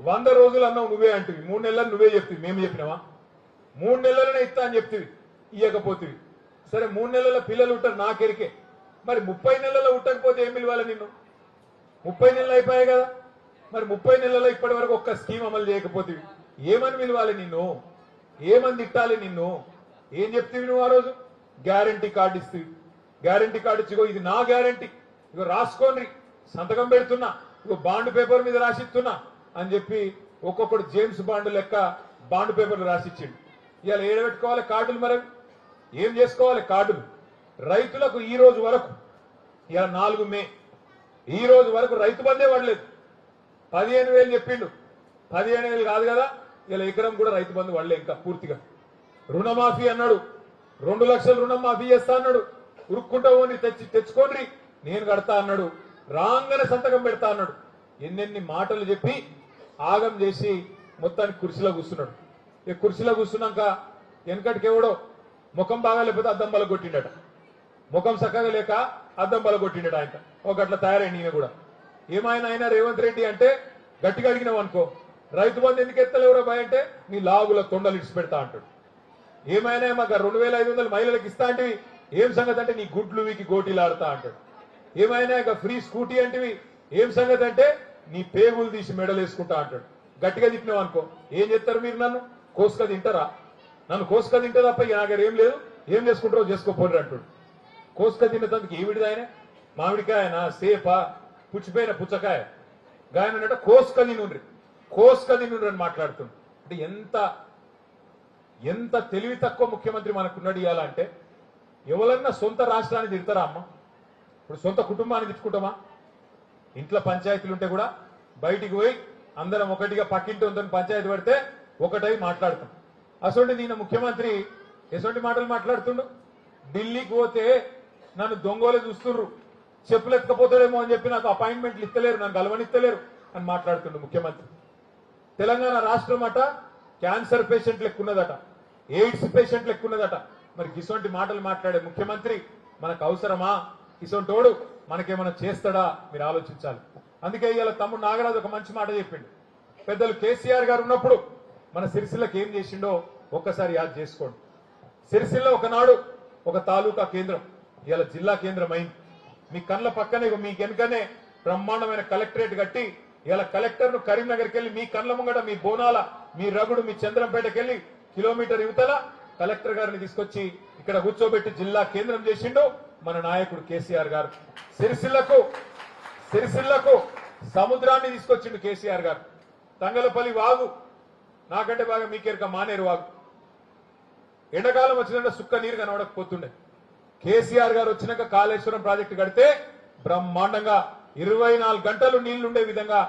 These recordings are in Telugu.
100 రోజులు అన్నావు నువ్వే అంటివి, 3 నెలలు నువ్వే చెప్తివి, మేము చెప్పినావా? 3 నెలలనే ఇస్తా అని చెప్తివి, ఇయ్యకపోతివి. సరే 3 నెలల పిల్లలు ఉంటారు నాకెరికే, మరి 30 నెలల్లో ఉట్టకపోతే ఏం పిలవాలి నిన్ను? 30 నెలలు అయిపోయాయి కదా, మరి 30 నెలల్లో ఇప్పటి వరకు ఒక్క స్కీమ్ అమలు చేయకపోతివి, ఏమని పిలవాలి నిన్ను? ఏమని తిట్టాలి నిన్ను? ఏం చెప్తివి నువ్వు ఆ రోజు? గ్యారంటీ కార్డు ఇస్తవి, గ్యారంటీ కార్డు ఇచ్చిగో ఇది నా గ్యారంటీ, ఇగో రాసుకోండి, సంతకం పెడుతున్నా, ఇగో బాండ్ పేపర్ మీద రాసిస్తున్నా అని చెప్పి ఒక్కొక్కడు జేమ్స్ బాండ్ లెక్క బాండ్ పేపర్లు రాసిచ్చిండు. ఇవాళ ఏడబెట్టుకోవాలి కార్డులు? మరి ఏం చేసుకోవాలి కార్డులు? రైతులకు ఈ రోజు వరకు, ఇవాళ 4 మే, ఈ రోజు వరకు రైతు బందే పడలేదు. 15,000 చెప్పిండు, 15,000 కాదు కదా, ఇలా ఎకరం కూడా రైతు బంధు పడలే ఇంకా పూర్తిగా. రుణమాఫీ అన్నాడు, 2 లక్షల రుణం మాఫీ చేస్తా అన్నాడు, ఉరుక్కుంటా పోని తెచ్చుకోండి నేను కడతా అన్నాడు, రాంగన సంతకం పెడతా అన్నాడు. ఎన్నెన్ని మాటలు చెప్పి ఆగం చేసి మొత్తానికి కుర్చీలో కూర్చున్నాడు. ఈ కుర్చీలో కూర్చున్నాక వెనకటికెవడో ముఖం బాగా లేకపోతే అద్దం బల కొట్టిండట, ముఖం చక్కగా లేక అద్దం బల కొట్టిండట. ఆయన ఒకట్లా తయారైంది ఈయన కూడా. ఏమైనా అయినా రేవంత్ రెడ్డి అంటే గట్టిగా అడిగినావు అనుకో, రైతు బంధు ఎందుకు ఎత్తలేవురా భయ అంటే నీ లాగుల తొండలు ఇడిచి పెడతా అంటాడు. ఏమైనా మాకు 2,500 మహిళలకు ఇస్తా అంటే ఏం సంగతి అంటే నీ గుడ్లు వీకి గోటీలాడుతా అంటాడు. ఏమైనా ఇక ఫ్రీ స్కూటీ అంటివి ఏం సంగతి అంటే నీ పేగులు తీసి మెడలు వేసుకుంటా అంటాడు. గట్టిగా తిట్టినావు అనుకో ఏం చేస్తారు మీరు? నన్ను కోసుక తింటారా? నన్ను కోసుక తింటే తప్ప నా దగ్గర ఏం లేదు, ఏం చేసుకుంటారో చేసుకోపోరు అంటాడు. కోసుక తిన్నదందుకు ఏమిడిది ఆయన? మామిడికాయనా, సేపా, పుచ్చిపోయిన పుచ్చకాయ గాయనట కోసుక తినుండ్రి, కోసుక తినుండ్రి అని మాట్లాడుతుంది. అంటే ఎంత తెలివి తక్కువ ముఖ్యమంత్రి మనకున్నాడు ఇవాళ అంటే. ఎవరన్నా సొంత రాష్ట్రాన్ని తిడతారా అమ్మ? ఇప్పుడు సొంత కుటుంబాన్ని తిట్టుకుంటామా? ఇంట్లో పంచాయతీలు ఉంటే కూడా బయటికి పోయి అందరం ఒకటిగా పక్కింటి ఉందని పంచాయతీ పడితే ఒకటై మాట్లాడతాం. అసలు నేను ముఖ్యమంత్రి ఎటువంటి మాటలు మాట్లాడుతుండు? ఢిల్లీకి పోతే నన్ను దొంగోలే చూస్తుర్రు, చెప్పులు ఎత్తకపోతాడేమో అని చెప్పి నాకు అపాయింట్మెంట్లు ఇస్తలేరు, నన్ను కలవనిస్తలేరు అని మాట్లాడుతుండు ముఖ్యమంత్రి. తెలంగాణ రాష్ట్రం అట క్యాన్సర్ పేషెంట్లు ఎక్కున్నదట, ఎయిడ్స్ పేషెంట్లు ఎక్కున్నదట. మరి ఇటువంటి మాటలు మాట్లాడే ముఖ్యమంత్రి మనకు అవసరమా? ఇసొంటోడు మనకేమైనా చేస్తాడా? మీరు ఆలోచించాలి. అందుకే ఇవాళ తమ్ముడు నాగరాజు ఒక మంచి మాట చెప్పిండు. పెద్దలు కేసీఆర్ గారు ఉన్నప్పుడు మన సిరిసిల్లకి ఏం చేసిండో ఒక్కసారి యాద్ చేసుకోండి. సిరిసిల్ల ఒకనాడు ఒక తాలూకా కేంద్రం, ఇవాళ జిల్లా కేంద్రం అయింది. మీ కళ్ళ పక్కనే మీ వెనుకనే బ్రహ్మాండమైన కలెక్టరేట్ కట్టి ఇలా కలెక్టర్ ను కరీంనగర్కి వెళ్లి మీ కళ్ళ ముంగట మీ బోనాల మీ రగుడు మీ చంద్రంపేటకి వెళ్లి కిలోమీటర్ యువతల కలెక్టర్ గారిని తీసుకొచ్చి ఇక్కడ కూర్చోబెట్టి జిల్లా కేంద్రం చేసిండు మన నాయకుడు కేసీఆర్ గారు. సిరిసిల్లకు సముద్రాన్ని తీసుకొచ్చిండు కేసీఆర్ గారు. తంగలపల్లి వాగు నాకంటే బాగా మీకేరక మానేరు వాగు. ఎండాకాలం వచ్చినంటే సుక్క నీరు కనబడకపోతుండే. కేసీఆర్ గారు వచ్చినాక కాళేశ్వరం ప్రాజెక్టు కడితే బ్రహ్మాండంగా 24 గంటలు నీళ్లుండే విధంగా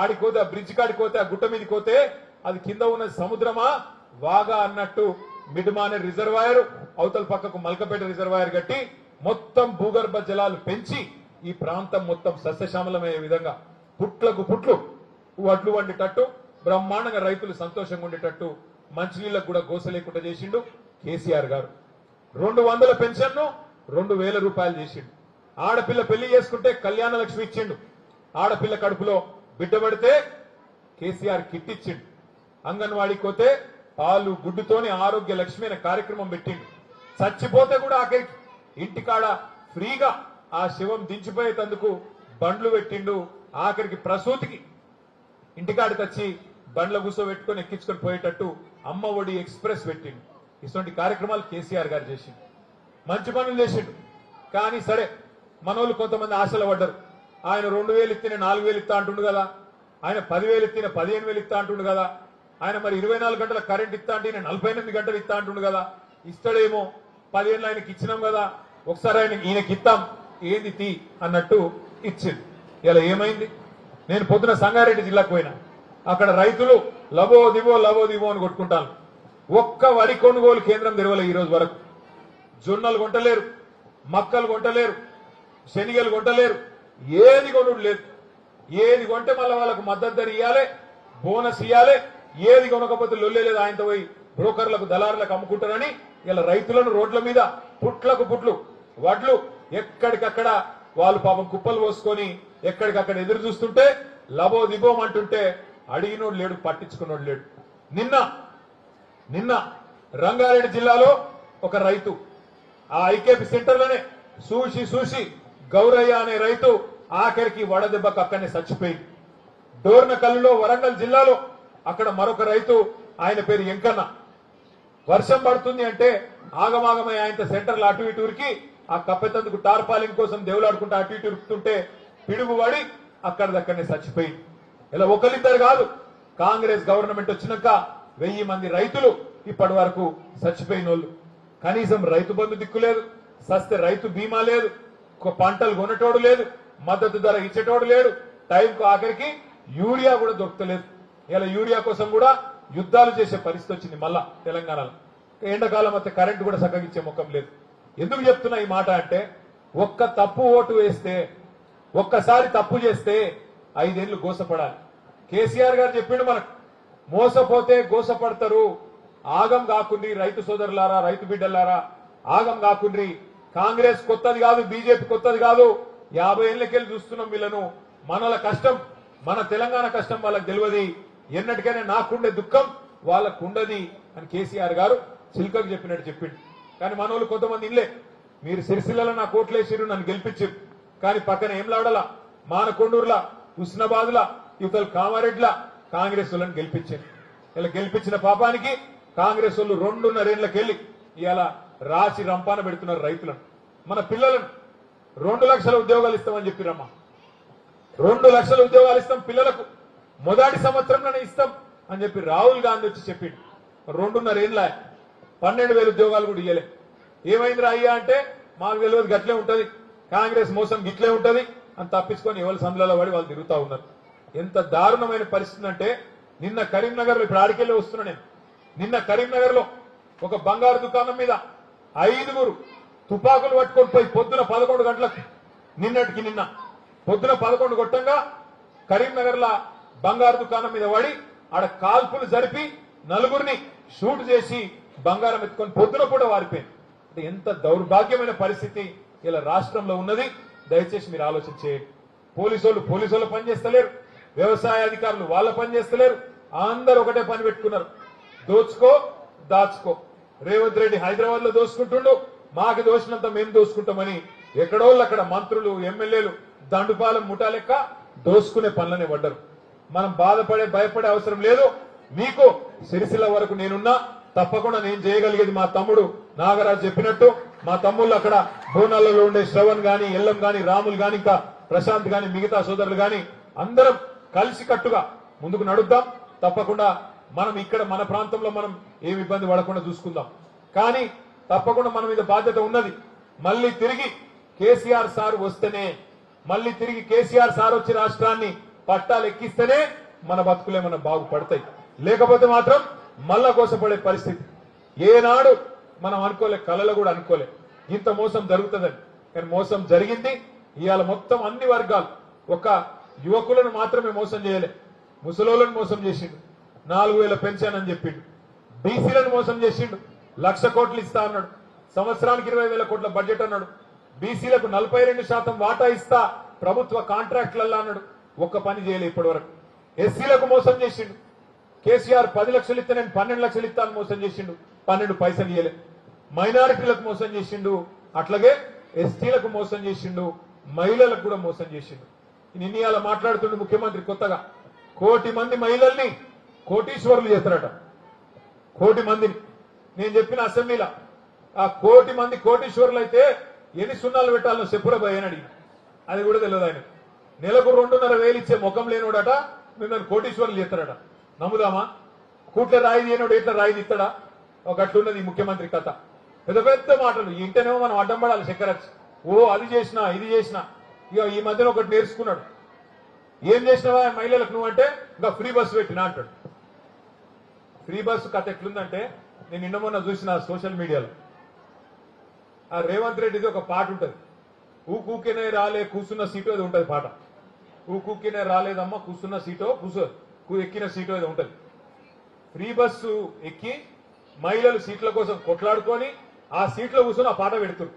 ఆడిపోతే, ఆ బ్రిడ్జ్ కాడిపోతే, ఆ గుట్ట మీదకి పోతే అది కింద ఉన్న సముద్రమా వాగా అన్నట్టు మిడ్మానే రిజర్వాయర్ అవతల పక్కకు మల్కపేట రిజర్వాయర్ కట్టి మొత్తం భూగర్భ జలాలు పెంచి ఈ ప్రాంతం మొత్తం సస్యశ్యామలమయ్యే విధంగా పుట్లకు పుట్లు వడ్లు వండేటట్టు బ్రహ్మాండంగా రైతులు సంతోషంగా ఉండేటట్టు మంచినీళ్లకు కూడా గోస లేకుండా చేసిండు కేసీఆర్ గారు. 200 పెన్షన్ ను 2,000 రూపాయలు చేసిండు. ఆడపిల్ల పెళ్లి చేసుకుంటే కళ్యాణ లక్ష్మి ఇచ్చిండు. ఆడపిల్ల కడుపులో బిడ్డ పడితే కేసీఆర్ కిట్ ఇచ్చిండు. అంగన్వాడీకి పోతే పాలు గుడ్డుతోనే ఆరోగ్య లక్ష్మి అనే కార్యక్రమం పెట్టిండు. చచ్చిపోతే కూడా ఆఖరికి ఇంటికాడ ఫ్రీగా ఆ శివం దించిపోయేటందుకు బండ్లు పెట్టిండు. ఆఖరికి ప్రసూతికి ఇంటికాడికి వచ్చి బండ్ల కూర్చోబెట్టుకొని ఎక్కించుకొని పోయేటట్టు అమ్మ ఒడి ఎక్స్ప్రెస్ పెట్టిండు. ఇటువంటి కార్యక్రమాలు కేసీఆర్ గారు చేసిండు. మంచి పనులు చేసిండు. కానీ సరే మనోళ్ళు కొంతమంది ఆశలు పడ్డారు. ఆయన 2,000 ఇస్తేనే 4,000 ఇస్తా అంటుండు కదా, ఆయన 10,000 ఇస్తేనే 15,000 ఇస్తా అంటుండు కదా, ఆయన మరి 24 గంటల కరెంట్ ఇస్తా అంటే 48 గంటలు ఇస్తా అంటుండు కదా, ఇస్తాడేమో 10 ఏళ్ళు ఆయనకి ఇచ్చినాం కదా, ఒకసారి ఈయనకి ఇస్తాం ఏంది తీ అన్నట్టు ఇచ్చింది. ఇలా ఏమైంది? నేను పొద్దున సంగారెడ్డి జిల్లాకు పోయినా, అక్కడ రైతులు లబో దివో అని కొట్టుకుంటాను. ఒక్క వరి కొనుగోలు కేంద్రం తెరవలే ఈ రోజు వరకు. జొన్నలు కొంటలేరు, మక్కలు కొంటలేరు, శనిగలు కొంటలేరు, ఏది కొనుడు లేదు. ఏది కొంటే మళ్ళీ వాళ్ళకు మద్దతు ధర ఇవ్వాలి, బోనస్ ఇవ్వాలి. ఏది కొనకపోతే లొల్లే లేదు, ఆయనతో పోయి బ్రోకర్లకు దళారులకు అమ్ముకుంటారని ఇలా రైతులను రోడ్ల మీద పుట్లకు పుట్లు వడ్లు ఎక్కడికక్కడ వాళ్ళు పాపం కుప్పలు పోసుకొని ఎక్కడికక్కడ ఎదురు చూస్తుంటే లబో దిబోం అంటుంటే అడిగినోడు లేడు, పట్టించుకున్నోడు లేడు. నిన్న రంగారెడ్డి జిల్లాలో ఒక రైతు ఆ ఐకేపీ సెంటర్లోనే చూసి గౌరయ్య అనే రైతు ఆఖరికి వడదెబ్బకు అక్కడనే చచ్చిపోయింది. డోర్నకల్లులో వరంగల్ జిల్లాలో అక్కడ మరొక రైతు, ఆయన పేరు ఎంకన్న. వర్షం పడుతుంది అంటే ఆగమాగమై ఆయన సెంటర్లో అటు ఇటు ఉరికి ఆ కప్పెతందుకు టార్పాలింగ్ కోసం దేవులాడుకుంటూ అటు ఇటు ఉరుకుతుంటే పిడుగు పడి అక్కడిదక్కడనే చచ్చిపోయింది. ఇలా ఒకరిద్దరు కాదు, కాంగ్రెస్ గవర్నమెంట్ వచ్చినాక 1000 మంది రైతులు ఇప్పటి వరకు చచ్చిపోయిన వాళ్ళు. కనీసం రైతు బంధు దిక్కు లేదు, సస్తే రైతు బీమా లేదు, పంటలు కొనేటోడు లేదు, మద్దతు ధర ఇచ్చేటోడు లేడు, టైంకు ఆఖరికి యూరియా కూడా దొరకలేదు. ఇలా యూరియా కోసం కూడా యుద్ధాలు చేసే పరిస్థితి వచ్చింది మళ్ళా తెలంగాణలో. ఎండాకాలం అయితే కరెంటు కూడా చక్కగిచ్చే ముఖం లేదు. ఎందుకు చెప్తున్నా ఈ మాట అంటే, ఒక్క తప్పు ఓటు వేస్తే, ఒక్కసారి తప్పు చేస్తే 5 ఏళ్లు గోసపడాలి. కేసీఆర్ గారు చెప్పిండు మనకు, మోసపోతే గోసపడతారు, ఆగం కాకుండ్రి రైతు సోదరులారా, రైతు బిడ్డలారా, ఆగం కాకుండ్రి. కాంగ్రెస్ కొత్తది కాదు, బీజేపీ కొత్తది కాదు, 50 ఏళ్లకెళ్ళి చూస్తున్నాం వీళ్ళను. మనల కష్టం, మన తెలంగాణ కష్టం వాళ్ళకి తెలియదు. ఎన్నటికైనా నాకుండే దుఃఖం వాళ్ళకుండది అని కేసీఆర్ గారు చిల్కకు చెప్పినట్టు చెప్పిండు. కానీ మనోళ్ళు కొంతమంది ఇల్లే, మీరు సిరిసిల్లలో నా కోట్లేసిరు, నన్ను గెలిపించారు, కానీ పక్కన ఏం లాడలా, మానకొండూరులా, హుస్నాబాద్లా, ఇవతల కామారెడ్డిలా కాంగ్రెస్ వాళ్ళని గెలిపించారు. ఇలా గెలిపించిన పాపానికి కాంగ్రెస్ వాళ్ళు 2.5 ఏళ్లకెళ్ళి ఇలా రాసి రంపాన పెడుతున్నారు రైతులను. మన పిల్లలను 2 లక్షల ఉద్యోగాలు ఇస్తామని చెప్పిరమ్మా. 2 లక్షల ఉద్యోగాలు ఇస్తాం పిల్లలకు, మొదటి సంవత్సరంలోనే ఇస్తాం అని చెప్పి రాహుల్ గాంధీ వచ్చి చెప్పిండు. 2.5 ఏళ్ళ 12,000 ఉద్యోగాలు కూడా ఇయ్యలే. ఏమైందిరా అయ్యా అంటే, మాకు తెలియదు, గట్లే ఉంటది, కాంగ్రెస్ మోసం గిట్లే ఉంటది అని తప్పించుకొని ఎవరి సందులలో పడి వాళ్ళు తిరుగుతా ఉన్నారు. ఎంత దారుణమైన పరిస్థితి అంటే, నిన్న కరీంనగర్ లో, ఇప్పుడు ఆడికెళ్ళి వస్తున్నా నేను, నిన్న కరీంనగర్ లో ఒక బంగారు దుకాణం మీద 5 తుపాకులు పట్టుకొని పోయి పొద్దున 11 గంటలకు, నిన్న పొద్దున 11 కొట్టంగా కరీంనగర్ లా బంగారు దుకాణం మీద పడి ఆడ కాల్పులు జరిపి 4 షూట్ చేసి బంగారం ఎత్తుకొని పొద్దున కూడా వారిపోయింది. అంటే ఎంత దౌర్భాగ్యమైన పరిస్థితి ఇలా రాష్ట్రంలో ఉన్నది. దయచేసి మీరు ఆలోచన చేయండి. పోలీసులు పని చేస్తలేరు, వ్యవసాయ అధికారులు వాళ్ళ పని చేస్తలేరు, అందరూ ఒకటే పని పెట్టుకున్నారు, దోచుకో దాచుకో. రేవంత్ రెడ్డి హైదరాబాద్ లో దోచుకుంటుండు, మాకు దోచినంత మేము దోచుకుంటామని ఎక్కడోళ్ళు అక్కడ మంత్రులు, ఎమ్మెల్యేలు దండుపాలెం ముఠా లెక్క దోసుకునే పనులనే పడ్డారు. మనం భయపడే అవసరం లేదు. మీకు సిరిసిల్ల వరకు నేనున్నా, తప్పకుండా నేను చేయగలిగేది మా తమ్ముడు నాగరాజు చెప్పినట్టు, మా తమ్ముళ్ళు అక్కడ బోనాలలో ఉండే శ్రవణ్ గాని, ఎల్లం గాని, రాములు గాని, ఇంకా ప్రశాంత్ గాని, మిగతా సోదరులు గాని అందరం కలిసి కట్టుగా ముందుకు నడుద్దాం. తప్పకుండా మనం ఇక్కడ మన ప్రాంతంలో మనం ఏమి ఇబ్బంది పడకుండా చూసుకుందాం. కానీ తప్పకుండా మన మీద బాధ్యత ఉన్నది. మళ్ళీ తిరిగి కేసీఆర్ సార్ వస్తేనే, మళ్ళీ తిరిగి కేసీఆర్ సార్ వచ్చి రాష్ట్రాన్ని పట్టాలు ఎక్కిస్తేనే మన బతుకులేమన్నా బాగుపడతాయి. లేకపోతే మాత్రం మళ్ళా కోసపడే పరిస్థితి. ఏనాడు మనం అనుకోలే, కళలో కూడా అనుకోలే ఇంత మోసం జరుగుతుందని. కానీ మోసం జరిగింది. ఇవాళ మొత్తం అన్ని వర్గాలు, ఒక యువకులను మాత్రమే మోసం చేయలే, ముసలోళ్ళను మోసం చేసిండు, 4,000 పెన్షన్ అని చెప్పిండు, బీసీలను మోసం చేసిండు, 1,00,000 కోట్లు ఇస్తా అన్నాడు, సంవత్సరానికి 20,000 కోట్ల బడ్జెట్ అన్నాడు, బీసీలకు 42% వాటా ఇస్తా ప్రభుత్వ కాంట్రాక్టులలో అన్నాడు. ఒక్క పని చేయలే ఇప్పటి వరకు. ఎస్సీలకు మోసం చేసిండు. కేసీఆర్ 10 లక్షలు ఇస్తే నేను 12 లక్షలు ఇస్తాను మోసం చేసిండు, 12 పైసలు ఇయ్యలే. మైనారిటీలకు మోసం చేసిండు, అట్లాగే ఎస్టీలకు మోసం చేసిండు, మహిళలకు కూడా మోసం చేసిండు. నిన్న ఇలా మాట్లాడుతుండే ముఖ్యమంత్రి కొత్తగా 1 కోటి మంది మహిళల్ని కోటీశ్వరులు చేస్తారట. 1 కోటి మందిని. నేను చెప్పిన అసెంబ్లీలో ఆ 1 కోటి మంది కోటీశ్వరులు అయితే ఎన్ని సున్నాలు పెట్టాలో చెప్పురా భయ్ అని అడిగి, అది కూడా తెలియదు ఆయన. నెలకు 2,500 ఇచ్చే ముఖం లేనోడట మిమ్మల్ని కోటీశ్వరులు చేస్తారట. నమ్ముదామా? కూట్ల రాయి చేయనోడు ఎట్లా రాయి ఇస్తాడా? ఒక అట్లున్నది ఈ ముఖ్యమంత్రి కథ. పెద్ద పెద్ద మాటలు ఇంటనేమో మనం అడ్డం పడాలి. చక్కెరచ్చి ఓ అది చేసినా ఇది చేసినా. ఇక ఈ మధ్యన ఒకటి నేర్చుకున్నాడు, ఏం చేసినావా మహిళలకు నువ్వంటే ఇంకా ఫ్రీ బస్సు పెట్టినా అంటాడు. ఫ్రీ బస్సు కథ ఎట్లుందంటే, నేను నిన్న మొన్న చూసిన సోషల్ మీడియాలో ఆ రేవంత్ రెడ్డిది ఒక పాట ఉంటుంది, ఊకూకినే రాలే కూసున్న సీటు అది ఉంటుంది పాట. ఊకూకినే రాలేదమ్మా కూసున్న సీటో ఎక్కిన సీటు అది ఉంటుంది. ఫ్రీ బస్సు ఎక్కి మహిళలు సీట్ల కోసం కొట్లాడుకొని ఆ సీట్లో కూర్చొని ఆ పాట పెడుతున్నారు.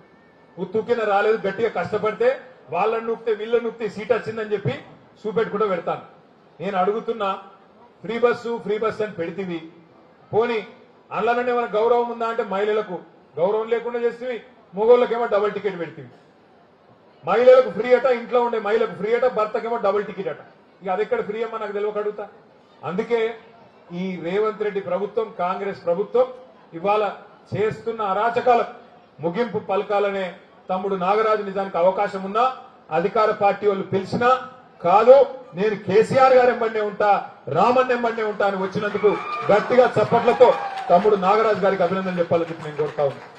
ఉత్తుకిన రాలేదు, గట్టిగా కష్టపడితే వాళ్ళని నూపితే వీళ్ళని నూపితే సీట్ వచ్చిందని చెప్పి చూపెట్టుకుంటూ పెడతాను. నేను అడుగుతున్నా, ఫ్రీ బస్సు అని పెడితివి. పోని అందులోనే మన గౌరవం ఉందా అంటే మహిళలకు గౌరవం లేకుండా చేస్తేవి, మగోళ్ళకేమో డబుల్ టికెట్ పెడితివి. మహిళలకు ఫ్రీ అట, ఇంట్లో ఉండే మహిళలకు ఫ్రీ అట, భర్తకేమో డబుల్ టికెట్ అట. ఇక అది ఎక్కడ ఫ్రీ అమ్మా నాకు తెలియక అడుగుతా. అందుకే ఈ రేవంత్ రెడ్డి ప్రభుత్వం, కాంగ్రెస్ ప్రభుత్వం ఇవాళ చేస్తున్న అరాచకాల ముగింపు పలకాలనే తమ్ముడు నాగరాజు నిజానికి అవకాశం ఉన్నా అధికార పార్టీ వాళ్ళు పిలిచినా కాదు, నేను కేసీఆర్ గారు ఎంబడినే ఉంటా, రామన్ ఎంబడినే ఉంటా అని వచ్చినందుకు గట్టిగా చప్పట్లతో తమ్ముడు నాగరాజు గారికి అభినందన చెప్పాలని చెప్పి నేను కోరుతా ఉన్నాను.